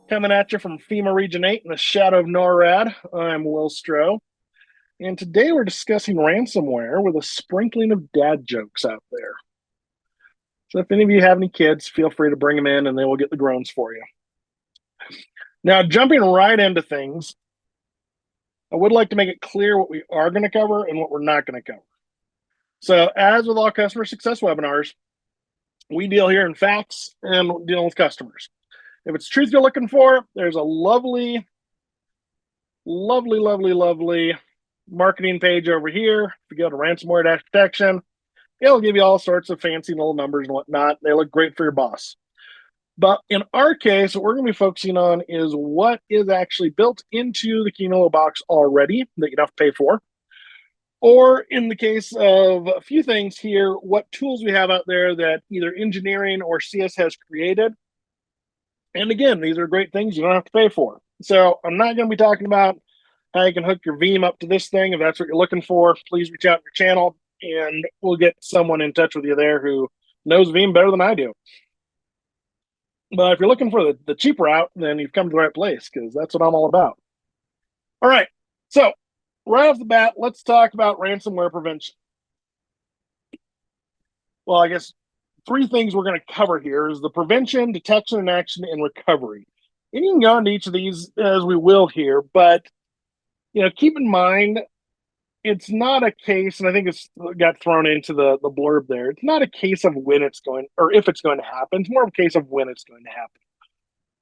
Coming at you from FEMA Region 8 in the shadow of NORAD. I'm Will Stroh, and today we're discussing ransomware with a sprinkling of dad jokes out there. So if any of you have any kids, feel free to bring them in and they will get the groans for you. Now, jumping right into things, I would like to make it clear what we are going to cover and what we're not going to cover. So as with all customer success webinars, we deal here in facts and dealing with customers. If it's truth you're looking for, there's a lovely marketing page over here. If you go to ransomware protection, it'll give you all sorts of fancy little numbers and whatnot. They look great for your boss. But in our case, what we're going to be focusing on is what is actually built into the Qumulo box already that you don't have to pay for. Or in the case of a few things here, what tools we have out there that either engineering or CS has created. And again, these are great things you don't have to pay for. So I'm not going to be talking about how you can hook your Veeam up to this thing. If that's what you're looking for, please reach out to your channel and we'll get someone in touch with you there who knows Veeam better than I do. But if you're looking for the cheap route, then you've come to the right place because that's what I'm all about. All right. So right off the bat, let's talk about ransomware prevention. Well, I guess three things we're going to cover here is the prevention, detection, and action, and recovery. And you can go into each of these as we will here, but keep in mind, it's not a case, and I think it's got thrown into the blurb there. It's not a case of when it's going, or if it's going to happen. It's more of a case of when it's going to happen.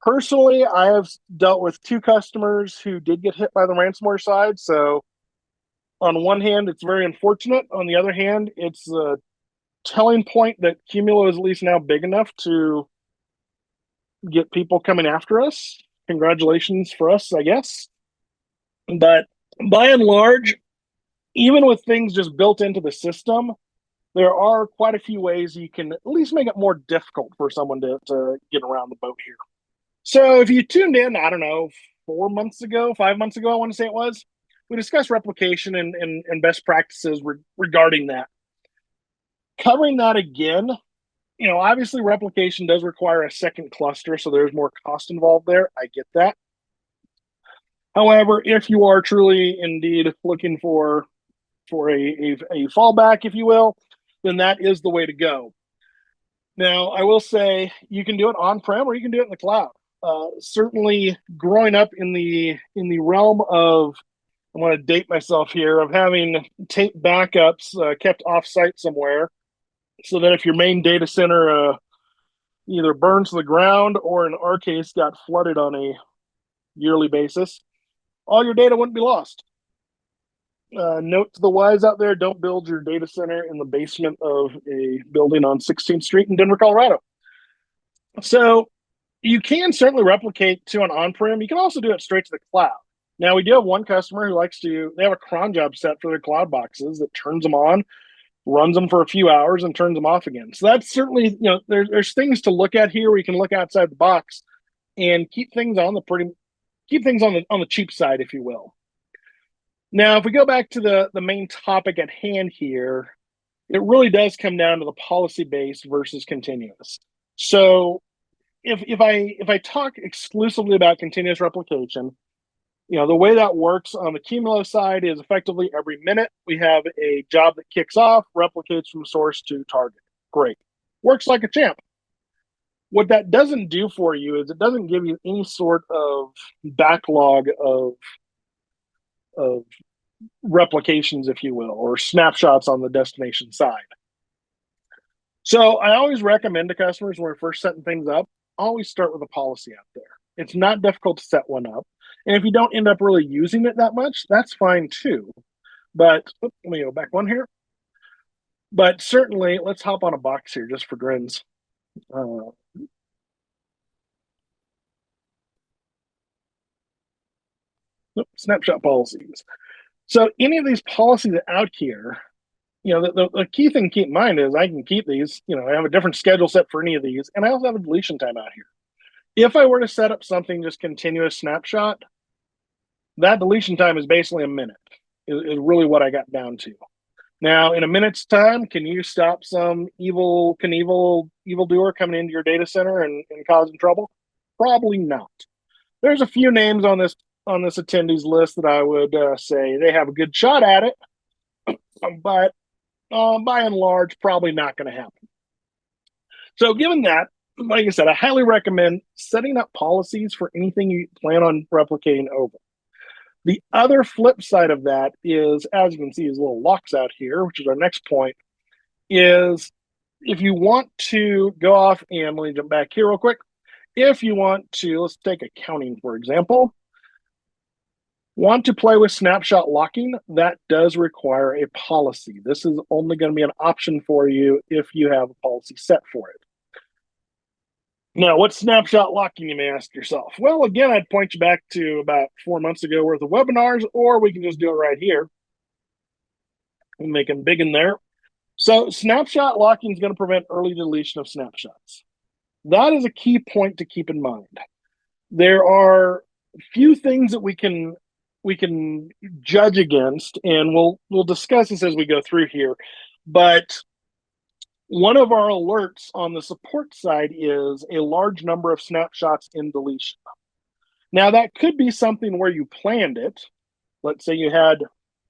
Personally, I have dealt with two customers who did get hit by the ransomware side. So on one hand, it's very unfortunate. On the other hand, it's a telling point that Qumulo is at least now big enough to get people coming after us. Congratulations for us, I guess. But by and large, even with things just built into the system, there are quite a few ways you can at least make it more difficult for someone to get around the boat here. So if you tuned in, I don't know, 5 months ago, I want to say it was, we discussed replication and best practices regarding that. Covering that again, obviously replication does require a second cluster, so there's more cost involved there. I get that. However, if you are truly indeed looking for a fallback, if you will, then that is the way to go. Now, I will say you can do it on-prem or you can do it in the cloud. Certainly, growing up in the realm of, I want to date myself here, of having tape backups kept off-site somewhere, so that if your main data center either burns to the ground or, in our case, got flooded on a yearly basis, all your data wouldn't be lost. Note to the wise out there, don't build your data center in the basement of a building on 16th Street in Denver, Colorado. So you can certainly replicate to an on-prem. You can also do it straight to the cloud. Now, we do have one customer who they have a cron job set for their cloud boxes that turns them on, runs them for a few hours, and turns them off again. So that's certainly, there's things to look at here where you can look outside the box and keep things on the cheap side, if you will. Now, if we go back to the main topic at hand here, it really does come down to the policy-based versus continuous. So if I talk exclusively about continuous replication, the way that works on the Qumulo side is effectively every minute we have a job that kicks off, replicates from source to target. Great. Works like a champ. What that doesn't do for you is it doesn't give you any sort of backlog of replications, if you will, or snapshots on the destination side. So I always recommend to customers when we're first setting things up, always start with a policy out there. It's not difficult to set one up. And if you don't end up really using it that much, that's fine too. But let me go back one here. But certainly, let's hop on a box here just for grins. Snapshot policies. So any of these policies out here, the key thing to keep in mind is I can keep these, I have a different schedule set for any of these, and I also have a deletion time out here. If I were to set up something just continuous snapshot, that deletion time is basically a minute, is really what I got down to. Now, in a minute's time, can you stop some evildoer coming into your data center and causing trouble? Probably not. There's a few names on this attendees list that I would say they have a good shot at it, but by and large, probably not going to happen. So, given that, like I said, I highly recommend setting up policies for anything you plan on replicating over. The other flip side of that is, as you can see, these little locks out here, which is our next point, is if you want to go off and let me jump back here real quick. If you want to, let's take accounting, for example, want to play with snapshot locking, that does require a policy. This is only going to be an option for you if you have a policy set for it. Now, what's snapshot locking, you may ask yourself? Well, again, I'd point you back to about 4 months ago worth of webinars, or we can just do it right here. We'll make them big in there. So snapshot locking is going to prevent early deletion of snapshots. That is a key point to keep in mind. There are few things that we can judge against, and we'll discuss this as we go through here. But one of our alerts on the support side is a large number of snapshots in deletion. Now, that could be something where you planned it. Let's say you had,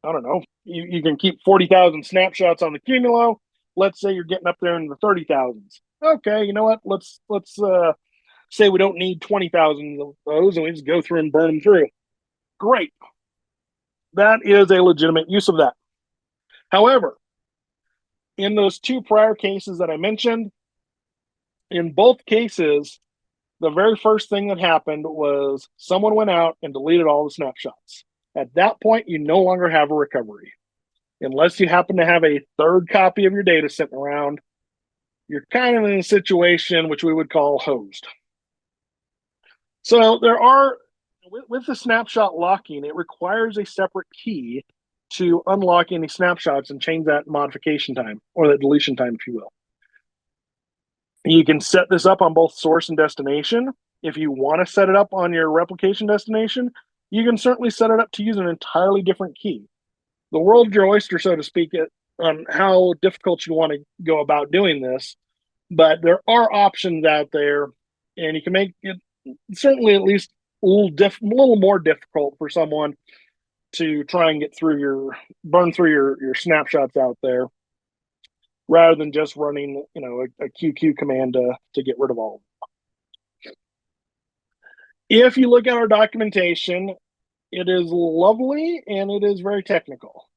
I don't know, you can keep 40,000 snapshots on the Qumulo. Let's say you're getting up there in the 30,000s. Okay, you know what? Let's say we don't need 20,000 of those, and we just go through and burn them through. Great. That is a legitimate use of that. However, in those two prior cases that I mentioned, in both cases, the very first thing that happened was someone went out and deleted all the snapshots. At that point, you no longer have a recovery. Unless you happen to have a third copy of your data sitting around, you're kind of in a situation which we would call hosed. So there are, with the snapshot locking, it requires a separate key to unlock any snapshots and change that modification time, or that deletion time, if you will. You can set this up on both source and destination. If you want to set it up on your replication destination, you can certainly set it up to use an entirely different key. The world's your oyster, so to speak, on how difficult you want to go about doing this. But there are options out there, and you can make it certainly at least a little more difficult for someone to try and burn through your snapshots out there, rather than just running, a QQ command to get rid of all of them. If you look at our documentation, it is lovely and it is very technical.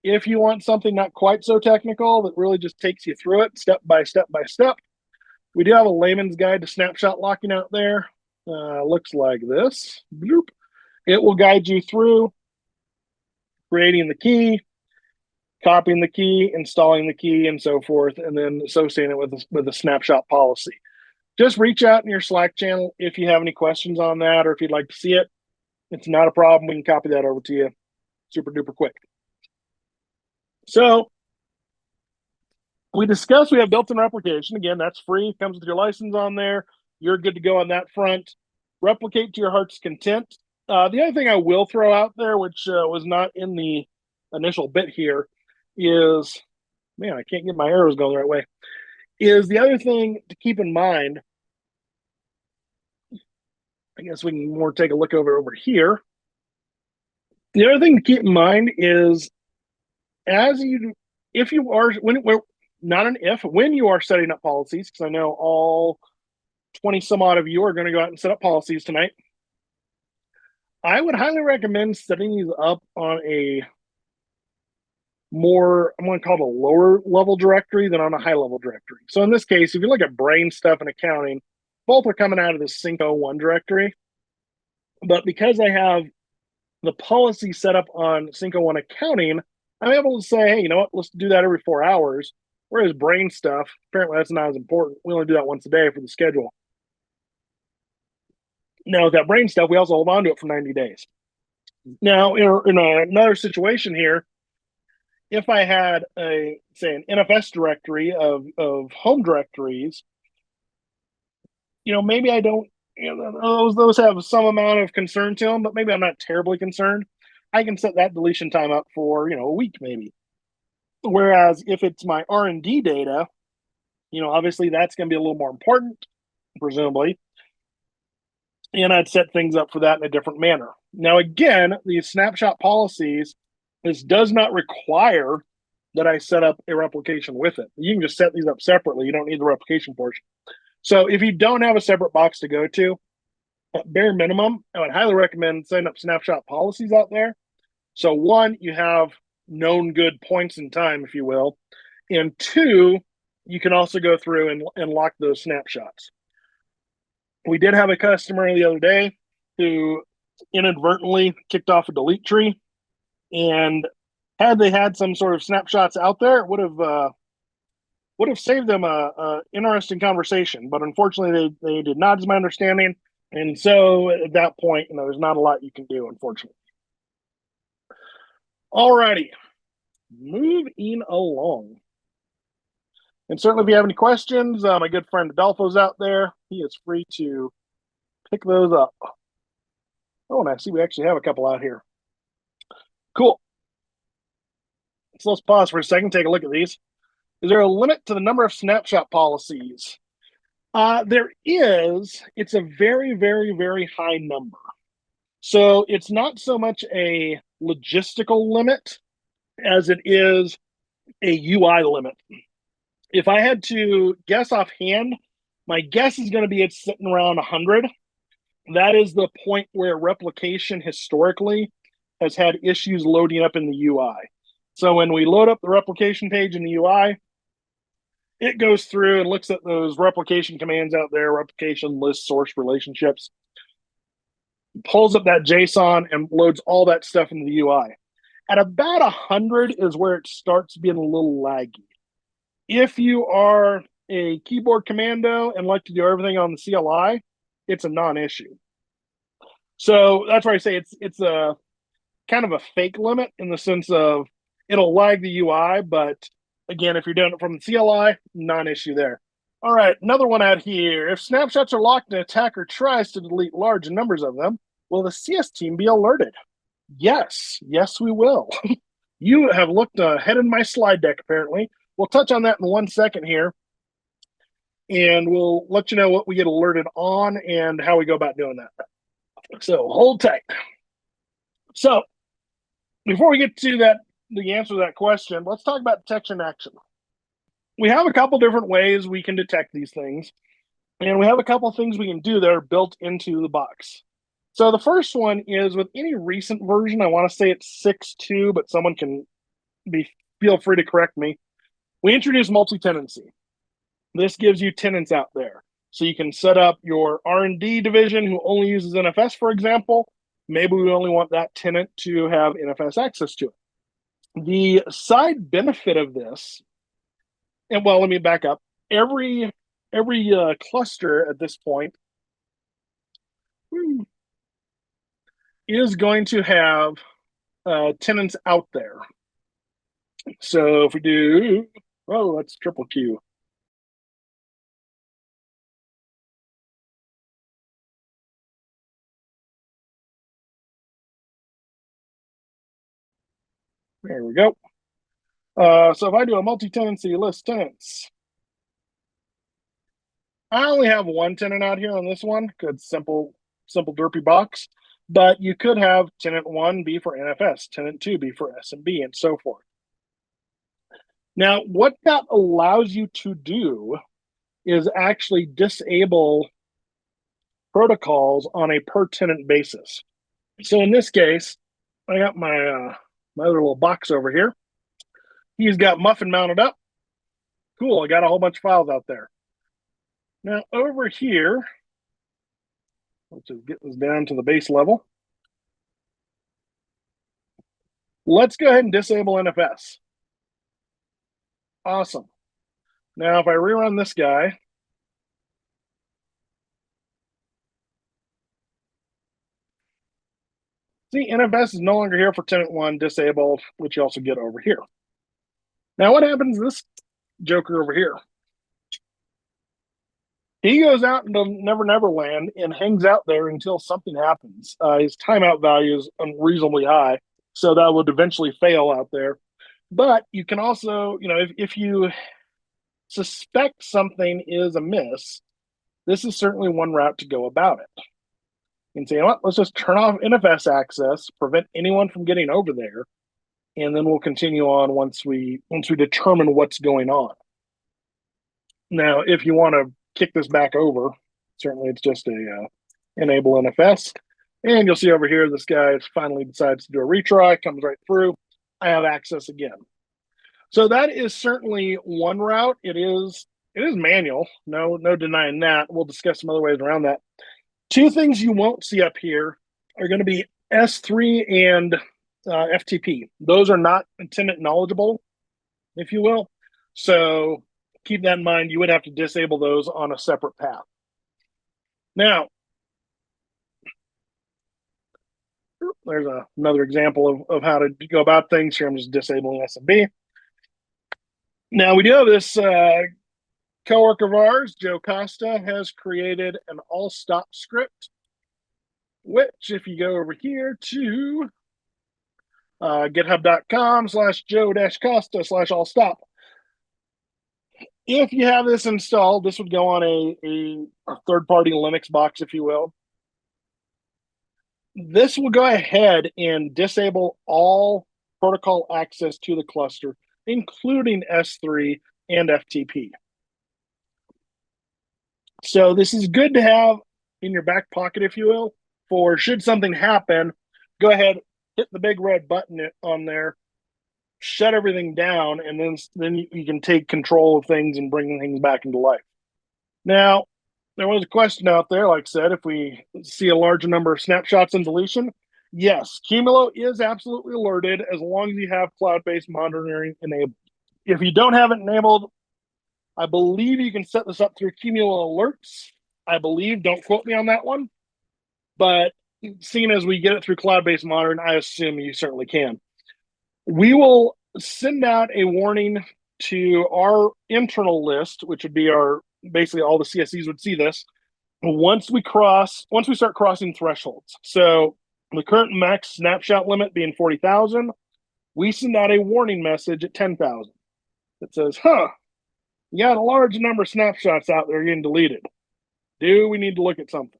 If you want something not quite so technical that really just takes you through it step by step by step, we do have a layman's guide to snapshot locking out there. Looks like this. Bloop. It will guide you through creating the key, copying the key, installing the key, and so forth, and then associating it with a snapshot policy. Just reach out in your Slack channel if you have any questions on that, or if you'd like to see it. It's not a problem. We can copy that over to you super duper quick. So we discussed we have built-in replication. Again, that's free. Comes with your license on there. You're good to go on that front. Replicate to your heart's content. The other thing I will throw out there, which was not in the initial bit here, is, man, I can't get my arrows going the right way, is the other thing to keep in mind. I guess we can more take a look over here. The other thing to keep in mind is when you are setting up policies, because I know all 20 some odd of you are going to go out and set up policies tonight, I would highly recommend setting these up on a more, I'm going to call it a lower level directory than on a high level directory. So in this case, if you look at brain stuff and accounting, both are coming out of the Sync01 directory. But because I have the policy set up on Sync01 accounting, I'm able to say, hey, you know what, let's do that every 4 hours. Whereas brain stuff, apparently that's not as important. We only do that once a day for the schedule. Now, with that brain stuff, we also hold on to it for 90 days. Now, in another situation here, if I had an NFS directory of home directories, maybe I don't, those have some amount of concern to them, but maybe I'm not terribly concerned. I can set that deletion time up for, a week maybe. Whereas if it's my R&D data, obviously that's going to be a little more important, presumably. and I'd set things up for that in a different manner. Now, again, these snapshot policies, this does not require that I set up a replication with it. You can just set these up separately. You don't need the replication portion. So if you don't have a separate box to go to, at bare minimum, I would highly recommend setting up snapshot policies out there. So one, you have known good points in time, if you will. And two, you can also go through and lock those snapshots. We did have a customer the other day who inadvertently kicked off a delete tree, and had they had some sort of snapshots out there, it would have saved them a interesting conversation. But unfortunately, they did not, is my understanding. And so at that point, there's not a lot you can do, unfortunately. Alrighty, moving along. And certainly, if you have any questions, my good friend Adolfo's out there. He is free to pick those up. Oh, and I see we actually have a couple out here. Cool. So let's pause for a second, take a look at these. Is there a limit to the number of snapshot policies? There is. It's a very, very, very high number. So it's not so much a logistical limit as it is a UI limit. If I had to guess offhand, my guess is going to be it's sitting around 100. That is the point where replication historically has had issues loading up in the UI. So when we load up the replication page in the UI, it goes through and looks at those replication commands out there, replication list source relationships, pulls up that JSON and loads all that stuff into the UI. At about 100 is where it starts being a little laggy. If you are a keyboard commando and like to do everything on the CLI, it's a non-issue. So that's why I say it's a kind of a fake limit in the sense of it'll lag the UI, but again, if you're doing it from the CLI, non-issue there. All right, another one out here. If snapshots are locked and an attacker tries to delete large numbers of them, will the CS team be alerted? Yes, we will. You have looked ahead in my slide deck, apparently. We'll touch on that in 1 second here, and we'll let you know what we get alerted on and how we go about doing that. So hold tight. So before we get to the answer to that question, let's talk about detection action. We have a couple different ways we can detect these things, and we have a couple things we can do that are built into the box. So the first one is with any recent version, I want to say it's 6.2, but someone can feel free to correct me. We introduced multi-tenancy. This gives you tenants out there. So you can set up your R&D division who only uses NFS, for example. Maybe we only want that tenant to have NFS access to it. The side benefit of this, and well, let me back up. Every cluster at this point is going to have tenants out there. So if we do, oh, that's triple Q. There we go. So if I do a multi-tenancy list tenants, I only have one tenant out here on this one. Good, simple derpy box. But you could have tenant 1 be for NFS, tenant 2 be for SMB, and so forth. Now, what that allows you to do is actually disable protocols on a per tenant basis. So in this case, I got my my other little box over here. He's got Muffin mounted up. Cool, I got a whole bunch of files out there. Now over here, let's just get this down to the base level. Let's go ahead and disable NFS. Awesome. Now if I rerun this guy, see, NFS is no longer here for tenant 1, disabled, which you also get over here. Now what happens to this joker over here? He goes out into Never Never Land and hangs out there until something happens. His timeout value is unreasonably high, so that would eventually fail out there. But you can also, if you suspect something is amiss, this is certainly one route to go about it. can say, you know what, let's just turn off NFS access, prevent anyone from getting over there, and then we'll continue on once we determine what's going on. Now, if you want to kick this back over, certainly it's just a enable NFS, and you'll see over here this guy finally decides to do a retry, comes right through. I have access again. So that is certainly one route. It is manual. No denying that. We'll discuss some other ways around that. Two things you won't see up here are going to be S3 and FTP. Those are not tenant knowledgeable, if you will. So keep that in mind. You would have to disable those on a separate path. Now, there's another example of how to go about things here. I'm just disabling SMB. Now, we do have this coworker of ours, Joe Costa, has created an all stop script, which if you go over here to github.com/joe-costa/all stop, if you have this installed, this would go on a third-party Linux box, if you will. This will go ahead and disable all protocol access to the cluster, including S3 and FTP. So this is good to have in your back pocket, if you will, for should something happen, go ahead, hit the big red button on there, shut everything down, and then you can take control of things and bring things back into life. Now, there was a question out there, like I said, if we see a larger number of snapshots and deletion, yes, Qumulo is absolutely alerted as long as you have cloud-based monitoring enabled. If you don't have it enabled, I believe you can set this up through Qumulo alerts. I believe, don't quote me on that one, but seeing as we get it through cloud-based monitoring, I assume you certainly can. We will send out a warning to our internal list, which would be basically all the CSEs would see this once we start crossing thresholds. So the current max snapshot limit being 40,000, we send out a warning message at 10,000 that says, you got a large number of snapshots out there getting deleted. Do we need to look at something?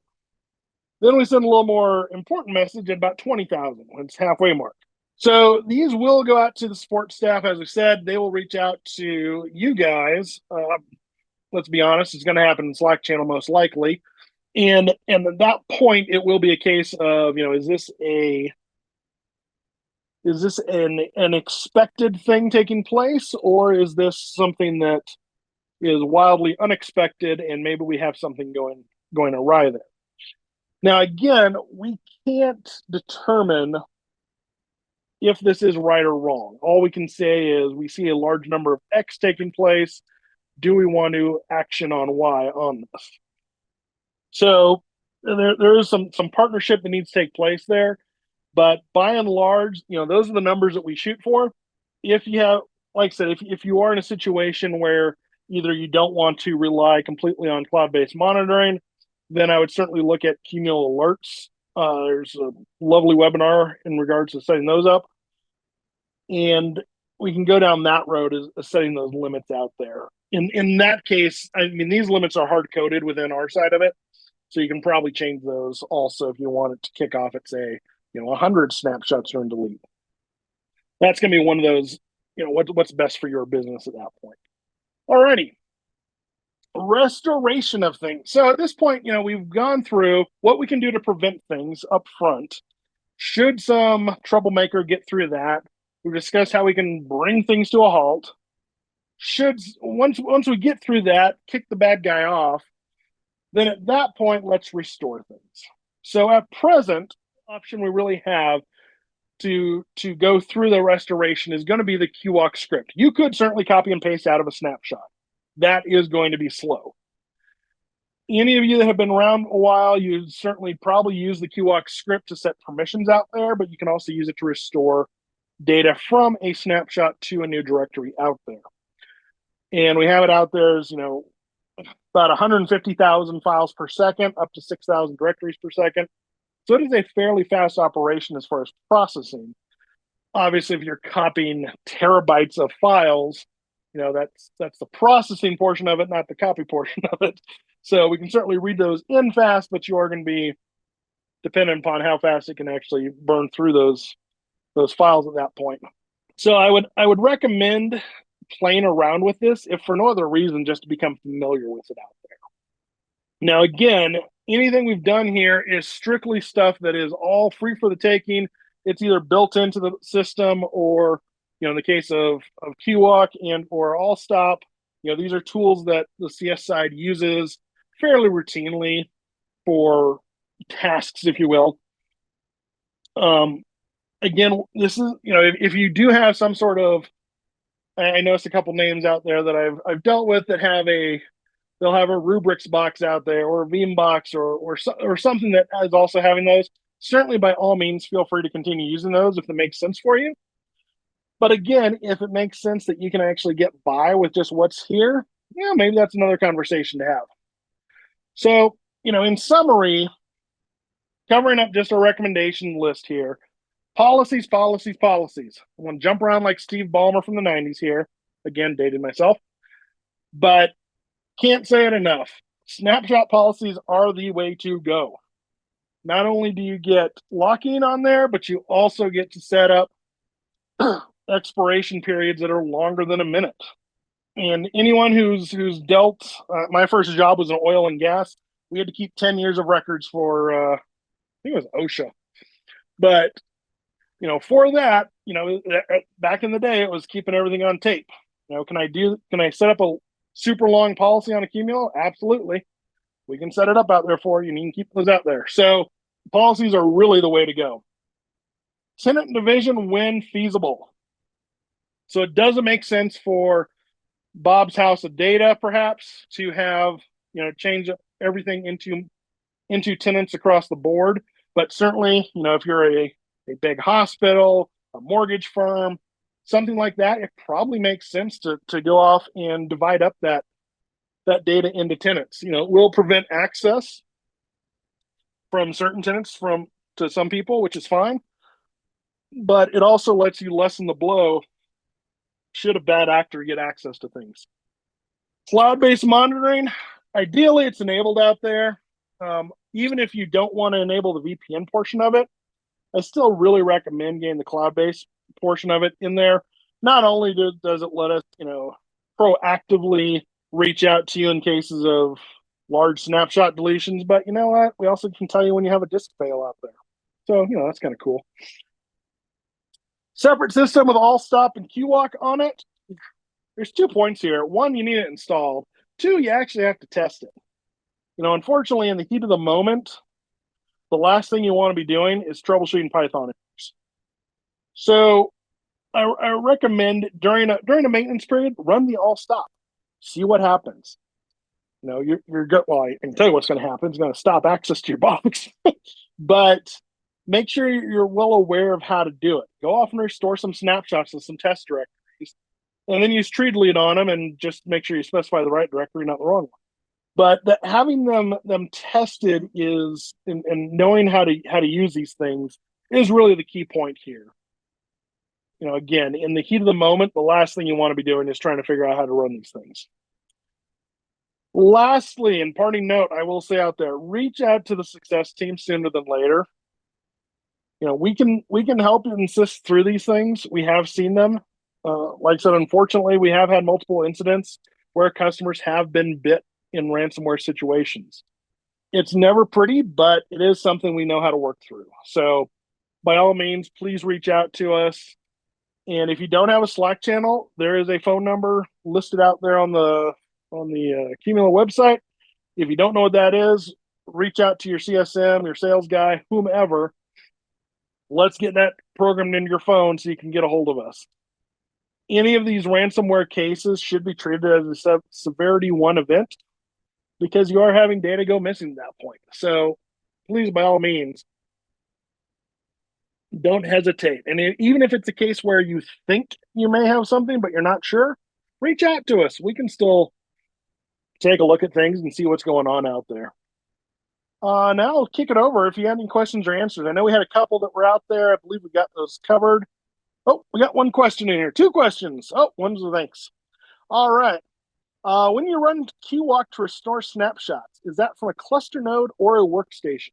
Then we send a little more important message at about 20,000 when it's halfway mark. So these will go out to the support staff. As I said, they will reach out to you guys. Let's be honest, it's going to happen in Slack channel most likely. And at that point, it will be a case of, is this an expected thing taking place, or is this something that is wildly unexpected and maybe we have something going awry there? Now, again, we can't determine if this is right or wrong. All we can say is we see a large number of X taking place. Do we want to action on Y on this? So there is some partnership that needs to take place there. But by and large, those are the numbers that we shoot for. If you have, like I said, if you are in a situation where either you don't want to rely completely on cloud-based monitoring, then I would certainly look at Qumulo alerts. There's a lovely webinar in regards to setting those up. And we can go down that road as setting those limits out there. In that case, I mean, these limits are hard-coded within our side of it. So you can probably change those also if you want it to kick off at, say, 100 snapshots during delete. That's going to be one of those, what's best for your business at that point. Alrighty. Restoration of things. So at this point, we've gone through what we can do to prevent things up front. Should some troublemaker get through that, we've discussed how we can bring things to a halt. Once we get through that, kick the bad guy off, then at that point, let's restore things. So at present, the option we really have to go through the restoration is going to be the Qwalk script. You could certainly copy and paste out of a snapshot. That is going to be slow. Any of you that have been around a while, you certainly probably use the Qwalk script to set permissions out there, but you can also use it to restore data from a snapshot to a new directory out there. And we have it out there as, about 150,000 files per second, up to 6,000 directories per second. So it is a fairly fast operation as far as processing. Obviously, if you're copying terabytes of files, that's the processing portion of it, not the copy portion of it. So we can certainly read those in fast, but you are going to be depending upon how fast it can actually burn through those files at that point. So I would recommend playing around with this, if for no other reason, just to become familiar with it out there. Now, again, anything we've done here is strictly stuff that is all free for the taking. It's either built into the system or, in the case of Qwalk and or Allstop, these are tools that the CS side uses fairly routinely for tasks, if you will. Again, this is, if you do have some sort of, I noticed a couple names out there that I've dealt with that they'll have a rubrics box out there or a Veeam box or something that is also having those. Certainly, by all means, feel free to continue using those if it makes sense for you. But again, if it makes sense that you can actually get by with just what's here, maybe that's another conversation to have. So, in summary, covering up just a recommendation list here. Policies, policies, policies. I want to jump around like Steve Ballmer from the 90s here. Again, dated myself. But can't say it enough. Snapshot policies are the way to go. Not only do you get locking on there, but you also get to set up expiration periods that are longer than a minute. And anyone who's dealt, my first job was in oil and gas. We had to keep 10 years of records for, I think it was OSHA. But, for that, back in the day, it was keeping everything on tape. Can I set up a super long policy on a Qumulo? Absolutely. We can set it up out there for you, and you can keep those out there. So policies are really the way to go. Tenant division when feasible. So it doesn't make sense for Bob's house of data, perhaps, to have, change everything into tenants across the board. But certainly, if you're a big hospital, a mortgage firm, something like that, it probably makes sense to go off and divide up that data into tenants. It will prevent access from certain tenants to some people, which is fine. But it also lets you lessen the blow should a bad actor get access to things. Cloud-based monitoring, ideally it's enabled out there. Even if you don't want to enable the VPN portion of it, I still really recommend getting the cloud-based portion of it in there. Not only does it let us, proactively reach out to you in cases of large snapshot deletions, but you know what? We also can tell you when you have a disk fail out there. So, that's kind of cool. Separate system with Allstop and Qwalk on it. There's 2 points here. One, you need it installed. 2, you actually have to test it. Unfortunately, in the heat of the moment, the last thing you want to be doing is troubleshooting Python errors. So I recommend during a maintenance period, run the Allstop. See what happens. You're good. Well, I can tell you what's going to happen. It's going to stop access to your box. But make sure you're well aware of how to do it. Go off and restore some snapshots and some test directories, and then use tree delete on them, and just make sure you specify the right directory, not the wrong one. But having them tested is, and knowing how to use these things is really the key point here. Again, in the heat of the moment, the last thing you want to be doing is trying to figure out how to run these things. Lastly, and parting note, I will say out there, reach out to the success team sooner than later. We can help you assist through these things. We have seen them. Like I said, unfortunately, we have had multiple incidents where customers have been bit in ransomware situations. It's never pretty, but it is something we know how to work through. So by all means, please reach out to us. And if you don't have a Slack channel, there is a phone number listed out there on the Qumulo website. If you don't know what that is, reach out to your CSM, your sales guy, whomever. Let's get that programmed into your phone so you can get a hold of us. Any of these ransomware cases should be treated as a severity 1 event, because you are having data go missing at that point. So please, by all means, don't hesitate. And even if it's a case where you think you may have something, but you're not sure, reach out to us. We can still take a look at things and see what's going on out there. Now I'll kick it over if you have any questions or answers. I know we had a couple that were out there. I believe we got those covered. Oh, we got one question in here. 2 questions. Oh, one's a thanks. All right. When you run Qwalk to restore snapshots, is that from a cluster node or a workstation?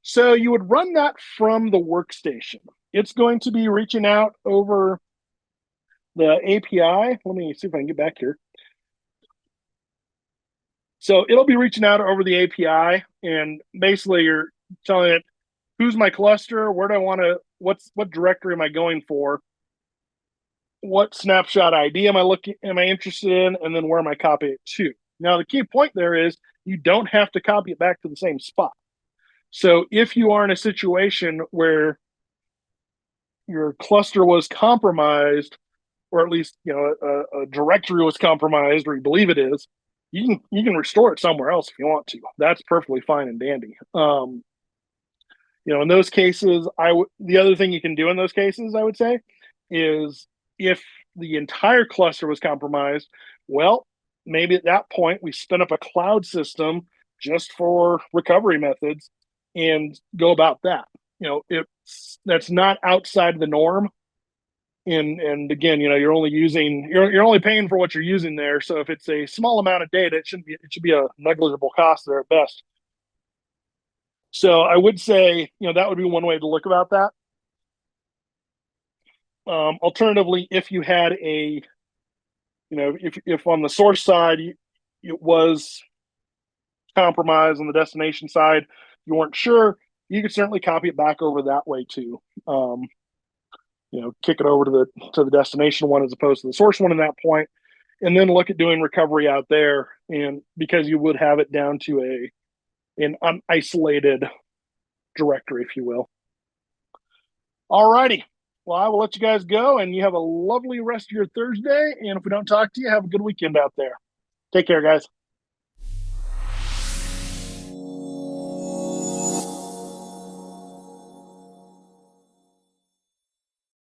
So you would run that from the workstation. It's going to be reaching out over the API. Let me see if I can get back here. So it'll be reaching out over the API, and basically you're telling it who's my cluster, where do I want to, what directory am I going for, what snapshot ID am I interested in, and then where am I copying it to. Now the key point there is you don't have to copy it back to the same spot. So if you are in a situation where your cluster was compromised, or at least a directory was compromised, or you believe it is, you can restore it somewhere else if you want to. That's perfectly fine and dandy. In those cases, the other thing you can do in those cases, I would say, is if the entire cluster was compromised, well, maybe at that point we spin up a cloud system just for recovery methods and go about that. That's not outside the norm. And again, you're only paying for what you're using there. So if it's a small amount of data, it should be a negligible cost there at best. So I would say, that would be one way to look about that. Alternatively, if you had if on the source side it was compromised, on the destination side you weren't sure, you could certainly copy it back over that way too. Kick it over to the destination one as opposed to the source one at that point, and then look at doing recovery out there. And because you would have it down to an unisolated directory, if you will. All righty. Well, I will let you guys go, and you have a lovely rest of your Thursday. And if we don't talk to you, have a good weekend out there. Take care, guys.